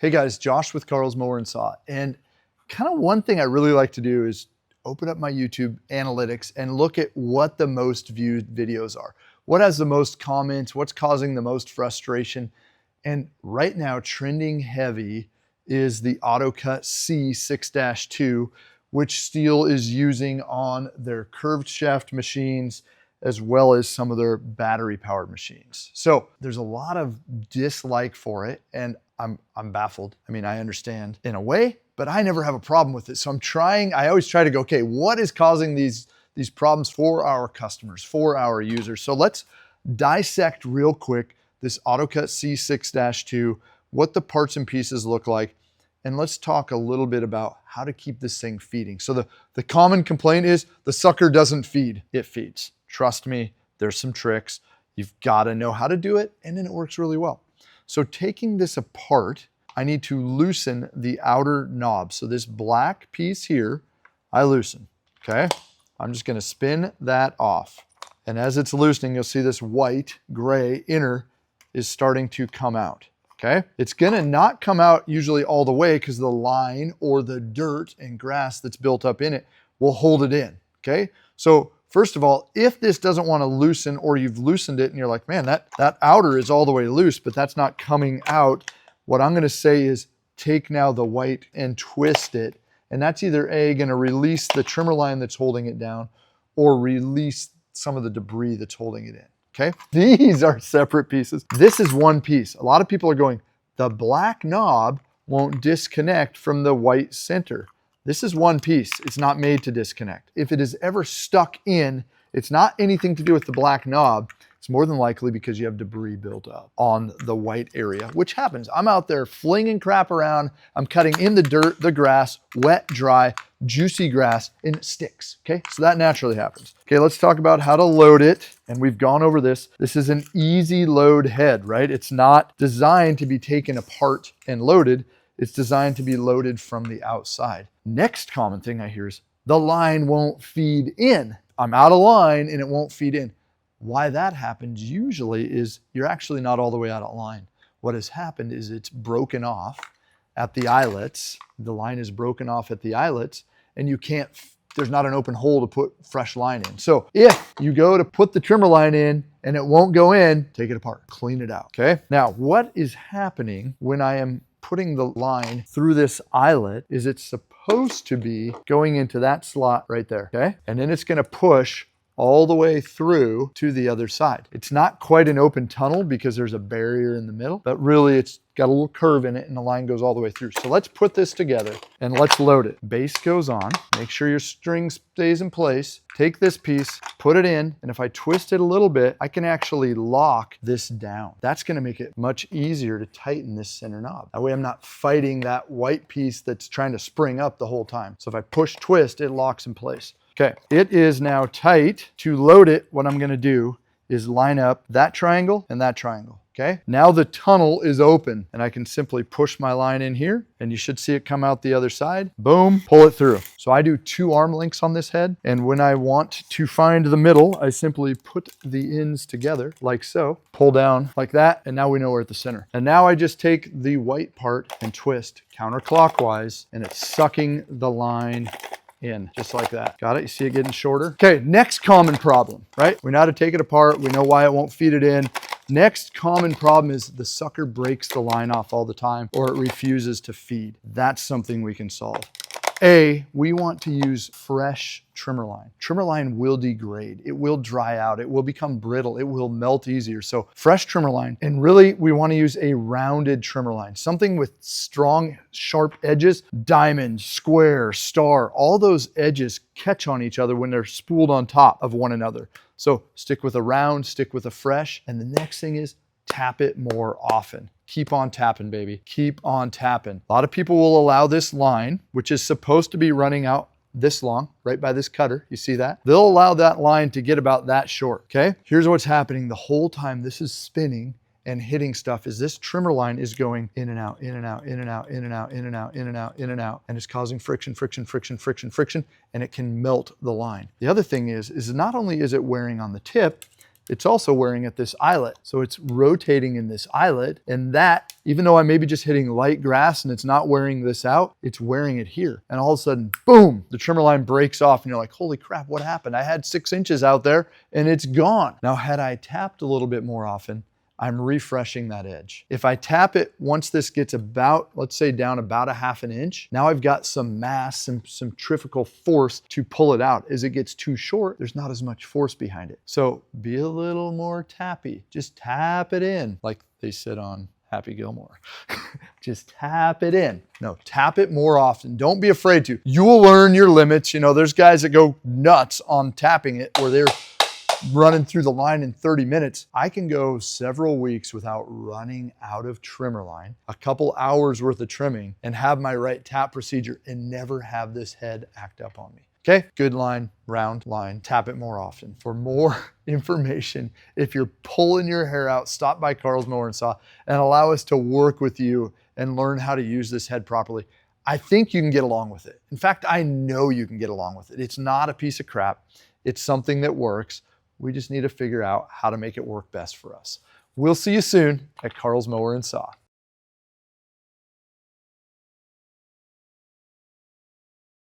Hey guys, Josh with Carl's Mower and Saw. And kind of one thing I really like to do is open up my YouTube analytics and look at what the most viewed videos are. What has the most comments? What's causing the most frustration? And right now, trending heavy is the AutoCut C 6-2, which STIHL is using on their curved shaft machines, as well as some of their battery powered machines. So there's a lot of dislike for it, and I'm baffled. I mean, I understand in a way, but I never have a problem with it. So I always try to go, okay, what is causing these problems for our customers, for our users? So let's dissect real quick this AutoCut C 6-2, what the parts and pieces look like, and let's talk a little bit about how to keep this thing feeding. So the common complaint is the sucker doesn't feed, it feeds. Trust me, there's some tricks. You've got to know how to do it, and then it works really well. So taking this apart, I need to loosen the outer knob. So this black piece here, I loosen, okay? I'm just gonna spin that off. And as it's loosening, you'll see this white, gray inner is starting to come out, okay? It's gonna not come out usually all the way because the line or the dirt and grass that's built up in it will hold it in, okay? So first of all, if this doesn't want to loosen, or you've loosened it and you're like, man, that outer is all the way loose, but that's not coming out, what I'm going to say is take now the white and twist it. And that's either going to release the trimmer line that's holding it down, or release some of the debris that's holding it in, okay? These are separate pieces. This is one piece. A lot of people are going, the black knob won't disconnect from the white center. This is one piece. It's not made to disconnect. If it is ever stuck in, it's not anything to do with the black knob. It's more than likely because you have debris built up on the white area, which happens. I'm out there flinging crap around. I'm cutting in the dirt, the grass, wet, dry, juicy grass, and it sticks, okay? So that naturally happens. Okay, let's talk about how to load it. And we've gone over this. This is an easy load head, right? It's not designed to be taken apart and loaded. It's designed to be loaded from the outside. Next common thing I hear is the line won't feed in. I'm out of line and it won't feed in. Why that happens usually is you're actually not all the way out of line. What has happened is it's broken off at the eyelets. The line is broken off at the eyelets, and there's not an open hole to put fresh line in. So if you go to put the trimmer line in and it won't go in, take it apart, clean it out, okay? Now, what is happening when I am putting the line through this eyelet is it's supposed to be going into that slot right there, okay? And then it's gonna push all the way through to the other side. It's not quite an open tunnel because there's a barrier in the middle, but really it's got a little curve in it and the line goes all the way through. So let's put this together and let's load it. Base goes on, make sure your string stays in place. Take this piece, put it in, and if I twist it a little bit, I can actually lock this down. That's gonna make it much easier to tighten this center knob. That way I'm not fighting that white piece that's trying to spring up the whole time. So if I push twist, it locks in place. Okay, it is now tight. To load it, what I'm gonna do is line up that triangle and that triangle, okay? Now the tunnel is open and I can simply push my line in here and you should see it come out the other side. Boom, pull it through. So I do 2 arm lengths on this head, and when I want to find the middle, I simply put the ends together like so, pull down like that, and now we know we're at the center. And now I just take the white part and twist counterclockwise, and it's sucking the line in, just like that. Got it? You see it getting shorter? Okay, next common problem, right? We know how to take it apart. We know why it won't feed it in. Next common problem is the sucker breaks the line off all the time, or it refuses to feed. That's something we can solve. We want to use fresh trimmer line. Trimmer line will degrade. It will dry out. It will become brittle. It will melt easier. So fresh trimmer line, and really we want to use a rounded trimmer line, something with strong, sharp edges, diamond, square, star, all those edges catch on each other when they're spooled on top of one another. So stick with a round, stick with a fresh, and the next thing is tap it more often. Keep on tapping, baby. Keep on tapping. A lot of people will allow this line, which is supposed to be running out this long, right by this cutter. You see that? They'll allow that line to get about that short, okay? Here's what's happening the whole time this is spinning and hitting stuff is this trimmer line is going in and out, in and out, in and out, in and out, in and out, in and out, in and out, and it's causing friction, friction, friction, friction, friction, and it can melt the line. The other thing is not only is it wearing on the tip, it's also wearing at this eyelet. So it's rotating in this eyelet, and that, even though I may be just hitting light grass and it's not wearing this out, it's wearing it here. And all of a sudden, boom, the trimmer line breaks off and you're like, holy crap, what happened? I had 6 inches out there and it's gone. Now, had I tapped a little bit more often, I'm refreshing that edge. If I tap it, once this gets about, let's say down about a 1/2 inch, now I've got some mass, some centrifugal force to pull it out. As it gets too short, there's not as much force behind it. So be a little more tappy. Just tap it in, like they said on Happy Gilmore. Just tap it in. No, tap it more often. Don't be afraid to. You will learn your limits. You know, there's guys that go nuts on tapping it where they're running through the line in 30 minutes. I can go several weeks without running out of trimmer line, a couple hours worth of trimming, and have my right tap procedure and never have this head act up on me. Okay, good line, round line, tap it more often. For more information, if you're pulling your hair out, stop by Carl's Mower and Saw and allow us to work with you and learn how to use this head properly. I think you can get along with it. In fact, I know you can get along with it. It's not a piece of crap. It's something that works. We just need to figure out how to make it work best for us. We'll see you soon at Carl's Mower and Saw.